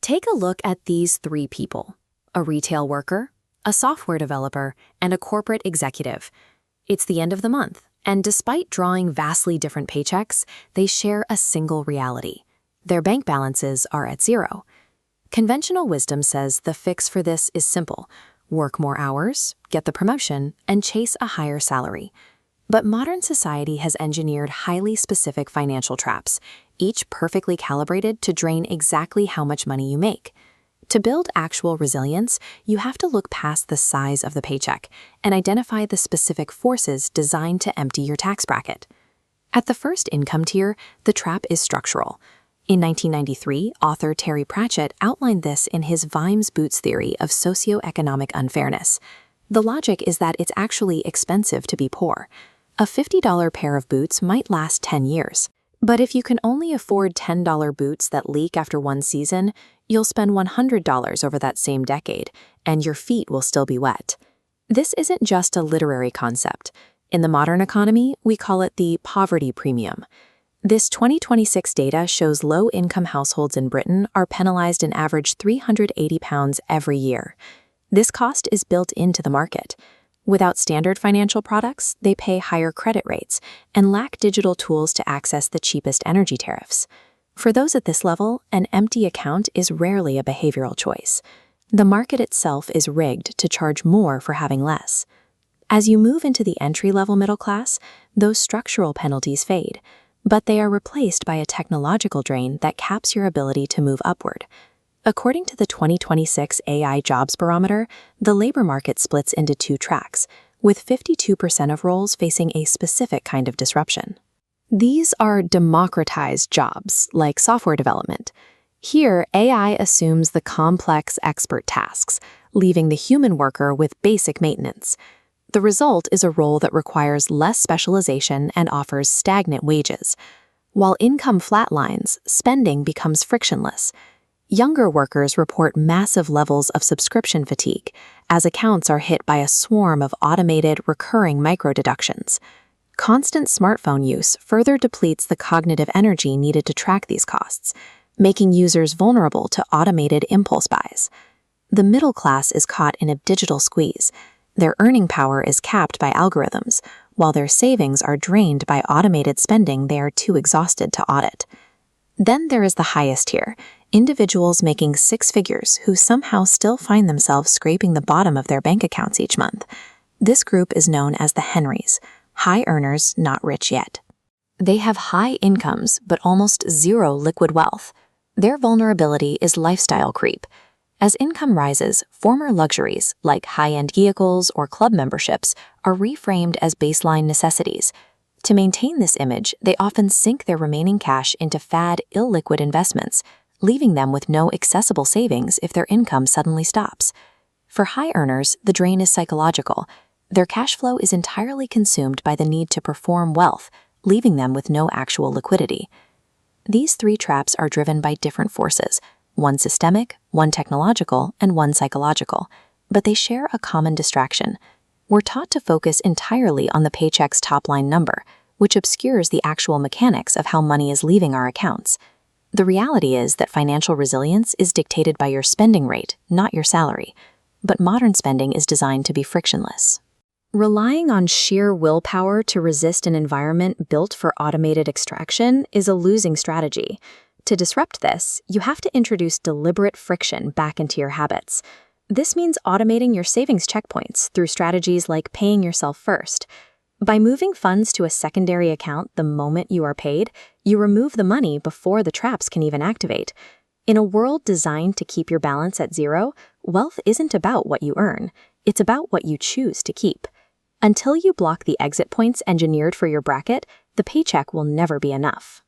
Take a look at these three people: a retail worker, a software developer, and a corporate executive. It's the end of the month, and despite drawing vastly different paychecks, they share a single reality. Their bank balances are at zero. Conventional wisdom says the fix for this is simple: work more hours, get the promotion, and chase a higher salary. But modern society has engineered highly specific financial traps, each perfectly calibrated to drain exactly how much money you make. To build actual resilience, you have to look past the size of the paycheck and identify the specific forces designed to empty your tax bracket. At the first income tier, the trap is structural. In 1993, author Terry Pratchett outlined this in his Vimes Boots theory of socioeconomic unfairness. The logic is that it's actually expensive to be poor. A $50 pair of boots might last 10 years. But if you can only afford $10 boots that leak after one season, you'll spend $100 over that same decade, and your feet will still be wet. This isn't just a literary concept. In the modern economy, we call it the poverty premium. This 2026 data shows low-income households in Britain are penalized an average £380 every year. This cost is built into the market. Without standard financial products, they pay higher credit rates and lack digital tools to access the cheapest energy tariffs. For those at this level, an empty account is rarely a behavioral choice. The market itself is rigged to charge more for having less. As you move into the entry-level middle class, those structural penalties fade, but they are replaced by a technological drain that caps your ability to move upward. According to the 2026 AI Jobs Barometer, the labor market splits into two tracks, with 52% of roles facing a specific kind of disruption. These are democratized jobs, like software development. Here, AI assumes the complex expert tasks, leaving the human worker with basic maintenance. The result is a role that requires less specialization and offers stagnant wages. While income flatlines, spending becomes frictionless. Younger workers report massive levels of subscription fatigue, as accounts are hit by a swarm of automated, recurring micro-deductions. Constant smartphone use further depletes the cognitive energy needed to track these costs, making users vulnerable to automated impulse buys. The middle class is caught in a digital squeeze. Their earning power is capped by algorithms, while their savings are drained by automated spending they are too exhausted to audit. Then there is the highest tier, individuals making six figures who somehow still find themselves scraping the bottom of their bank accounts each month. This group is known as the Henrys, high earners not rich yet. They have high incomes but almost zero liquid wealth. Their vulnerability is lifestyle creep. As income rises, former luxuries like high-end vehicles or club memberships are reframed as baseline necessities. To maintain this image, they often sink their remaining cash into fad, illiquid investments, leaving them with no accessible savings if their income suddenly stops. For high earners, the drain is psychological. Their cash flow is entirely consumed by the need to perform wealth, leaving them with no actual liquidity. These three traps are driven by different forces, one systemic, one technological, and one psychological, but they share a common distraction. We're taught to focus entirely on the paycheck's top-line number, which obscures the actual mechanics of how money is leaving our accounts. The reality is that financial resilience is dictated by your spending rate, not your salary, but modern spending is designed to be frictionless. Relying on sheer willpower to resist an environment built for automated extraction is a losing strategy. To disrupt this, you have to introduce deliberate friction back into your habits. This means automating your savings checkpoints through strategies like paying yourself first. By moving funds to a secondary account the moment you are paid, you remove the money before the traps can even activate. In a world designed to keep your balance at zero, wealth isn't about what you earn, it's about what you choose to keep. Until you block the exit points engineered for your bracket, the paycheck will never be enough.